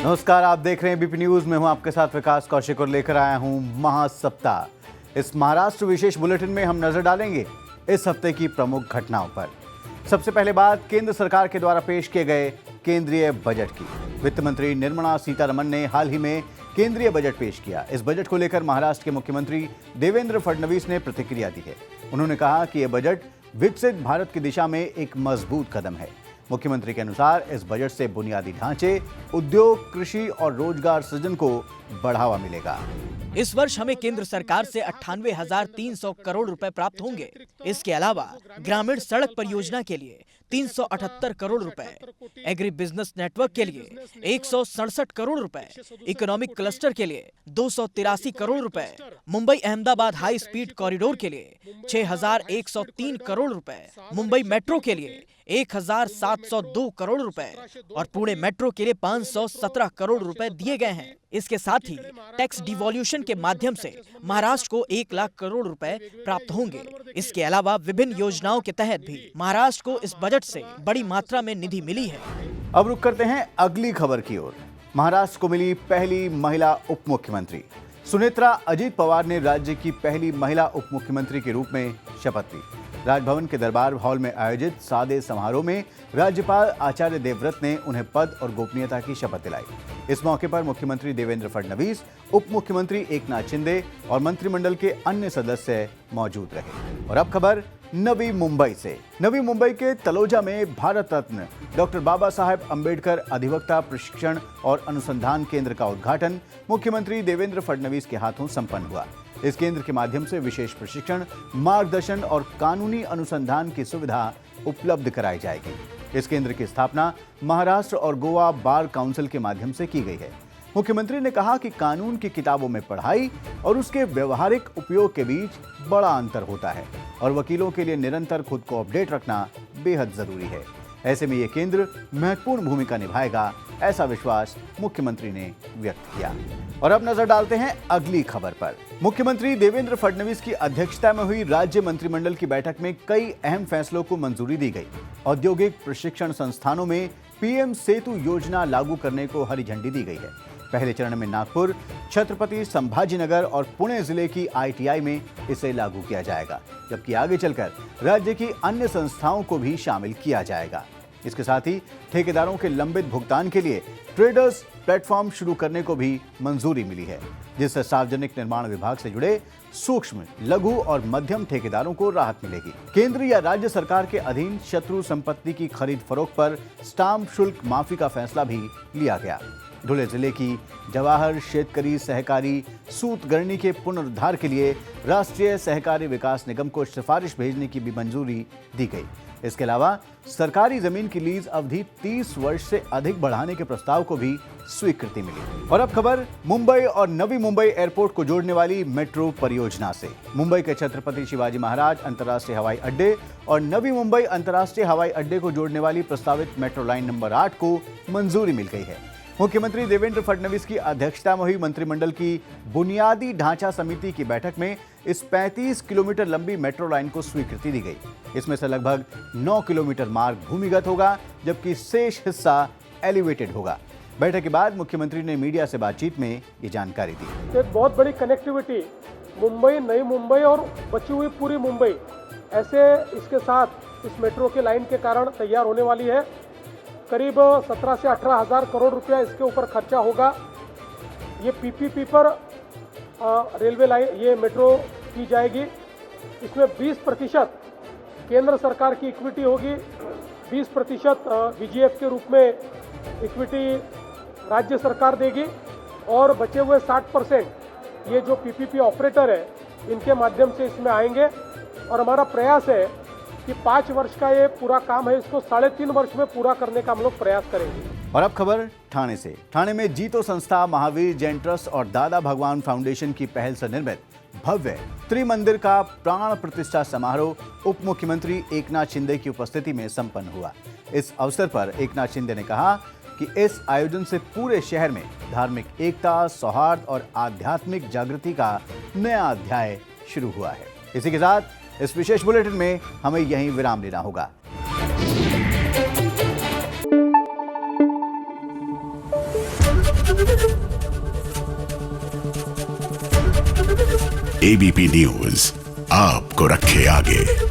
नमस्कार, आप देख रहे हैं बीपी न्यूज। मैं हूं आपके साथ विकास कौशिक और लेकर आया हूं महासप्ताह। इस महाराष्ट्र विशेष बुलेटिन में हम नजर डालेंगे इस हफ्ते की प्रमुख घटनाओं पर। सबसे पहले बात केंद्र सरकार के द्वारा पेश किए गए केंद्रीय बजट की। वित्त मंत्री निर्मला सीतारमण ने हाल ही में केंद्रीय बजट पेश किया। इस बजट को लेकर महाराष्ट्र के मुख्यमंत्री देवेंद्र फडणवीस ने प्रतिक्रिया दी है। उन्होंने कहा कि यह बजट विकसित भारत की दिशा में एक मजबूत कदम है। मुख्यमंत्री के अनुसार इस बजट से बुनियादी ढांचे, उद्योग, कृषि और रोजगार सृजन को बढ़ावा मिलेगा। इस वर्ष हमें केंद्र सरकार से 98,300 करोड़ रुपए प्राप्त होंगे। इसके अलावा ग्रामीण सड़क परियोजना के लिए 378 करोड़ रुपए, एग्री बिजनेस नेटवर्क के लिए 167 करोड़ रुपए, इकोनॉमिक क्लस्टर के लिए 283 करोड़ रुपए, Mumbai Ahmedabad high speed corridor के लिए 6,103 करोड़ रुपए, मुंबई मेट्रो के लिए 1,702 करोड़ रुपए और पुणे मेट्रो के लिए 517 करोड़ रुपए दिए गए हैं। इसके साथ ही टैक्स डिवॉल्यूशन के माध्यम से महाराष्ट्र को 1 लाख करोड़ रुपए प्राप्त होंगे। इसके अलावा विभिन्न योजनाओं के तहत भी महाराष्ट्र को इस बजट से बड़ी मात्रा में निधि मिली है। अब रुक करते हैं अगली खबर की ओर। महाराष्ट्र को मिली पहली महिला उप मुख्यमंत्री। सुनेत्रा अजीत पवार ने राज्य की पहली महिला उप मुख्यमंत्री के रूप में शपथ ली। राजभवन के दरबार हॉल में आयोजित सादे समारोह में राज्यपाल आचार्य देवव्रत ने उन्हें पद और गोपनीयता की शपथ दिलाई। इस मौके पर मुख्यमंत्री देवेंद्र फडणवीस, उप मुख्यमंत्री एकनाथ शिंदे और मंत्रिमंडल के अन्य सदस्य मौजूद रहे। और अब खबर नवी मुंबई से। नवी मुंबई के तलोजा में भारत रत्न डॉक्टर बाबा साहेब अंबेडकर अधिवक्ता प्रशिक्षण और अनुसंधान केंद्र का उद्घाटन मुख्यमंत्री देवेंद्र फडणवीस के हाथों संपन्न हुआ। इस केंद्र के माध्यम से विशेष प्रशिक्षण, मार्गदर्शन और कानूनी अनुसंधान की सुविधा उपलब्ध कराई जाएगी। इस केंद्र की स्थापना महाराष्ट्र और गोवा बार काउंसिल के माध्यम से की गई है। मुख्यमंत्री ने कहा कि कानून की किताबों में पढ़ाई और उसके व्यवहारिक उपयोग के बीच बड़ा अंतर होता है और वकीलों के लिए निरंतर खुद को अपडेट रखना बेहद जरूरी है। ऐसे में यह केंद्र महत्वपूर्ण भूमिका निभाएगा, ऐसा विश्वास मुख्यमंत्री ने व्यक्त किया। और अब नजर डालते हैं अगली खबर पर। मुख्यमंत्री देवेंद्र फडणवीस की अध्यक्षता में हुई राज्य मंत्रिमंडल की बैठक में कई अहम फैसलों को मंजूरी दी गई। औद्योगिक प्रशिक्षण संस्थानों में पीएम सेतु योजना लागू करने को हरी झंडी दी गई है। पहले चरण में नागपुर, छत्रपति संभाजीनगर और पुणे जिले की आईटीआई में इसे लागू किया जाएगा, जबकि आगे चलकर राज्य की अन्य संस्थाओं को भी शामिल किया जाएगा। इसके साथ ही ठेकेदारों के लंबित भुगतान के लिए ट्रेडर्स प्लेटफॉर्म शुरू करने को भी मंजूरी मिली है, जिससे सार्वजनिक निर्माण विभाग से जुड़े सूक्ष्म, लघु और मध्यम ठेकेदारों को राहत मिलेगी। केंद्र या राज्य सरकार के अधीन शत्रु संपत्ति की खरीद फरोख्त पर स्टाम्प शुल्क माफी का फैसला भी लिया गया। धुले जिले की जवाहर शेतकरी सहकारी सूतगिरणी के पुनरुद्धार के लिए राष्ट्रीय सहकारी विकास निगम को सिफारिश भेजने की भी मंजूरी दी गई। इसके अलावा सरकारी जमीन की लीज अवधि 30 वर्ष से अधिक बढ़ाने के प्रस्ताव को भी स्वीकृति मिली। और अब खबर मुंबई और नवी मुंबई एयरपोर्ट को जोड़ने वाली मेट्रो परियोजना से। मुंबई के छत्रपति शिवाजी महाराज अंतर्राष्ट्रीय हवाई अड्डे और नवी मुंबई अंतर्राष्ट्रीय हवाई अड्डे को जोड़ने वाली प्रस्तावित मेट्रो लाइन नंबर 8 को मंजूरी मिल गई है। मुख्यमंत्री देवेंद्र फडणवीस की अध्यक्षता में हुई मंत्रिमंडल की बुनियादी ढांचा समिति की बैठक में इस 35 किलोमीटर लंबी मेट्रो लाइन को स्वीकृति दी गई। इसमें से लगभग 9 किलोमीटर मार्ग भूमिगत होगा, जबकि शेष हिस्सा एलिवेटेड होगा। बैठक के बाद मुख्यमंत्री ने मीडिया से बातचीत में ये जानकारी दी। एक बहुत बड़ी कनेक्टिविटी मुंबई, नई मुंबई और बची हुई पूरी मुंबई ऐसे इसके साथ इस मेट्रो के लाइन के कारण तैयार होने वाली है। करीब 17 से 18 हज़ार करोड़ रुपया इसके ऊपर खर्चा होगा। ये पीपीपी पर रेलवे लाइन, ये मेट्रो की जाएगी। इसमें 20% केंद्र सरकार की इक्विटी होगी, 20% वीजीएफ के रूप में इक्विटी राज्य सरकार देगी और बचे हुए 60% ये जो पीपीपी ऑपरेटर है इनके माध्यम से इसमें आएंगे। और हमारा प्रयास है कि 5 वर्ष का ये पूरा काम है, इसको 3.5 वर्ष में पूरा करने का हम लोग प्रयास करेंगे। और अब खबर ठाणे से। ठाणे में जीतो संस्था, महावीर जैन ट्रस्ट और दादा भगवान फाउंडेशन की पहल से निर्मित भव्य त्रिमंदिर का प्राण प्रतिष्ठा समारोह उप मुख्यमंत्री एकनाथ शिंदे की उपस्थिति में संपन्न हुआ। इस अवसर पर एकनाथ शिंदे ने कहा कि इस आयोजन से पूरे शहर में धार्मिक एकता, सौहार्द और आध्यात्मिक जागृति का नया अध्याय शुरू हुआ है। इसी के साथ इस विशेष बुलेटिन में हमें यहीं विराम लेना होगा। एबीपी न्यूज आपको रखे आगे।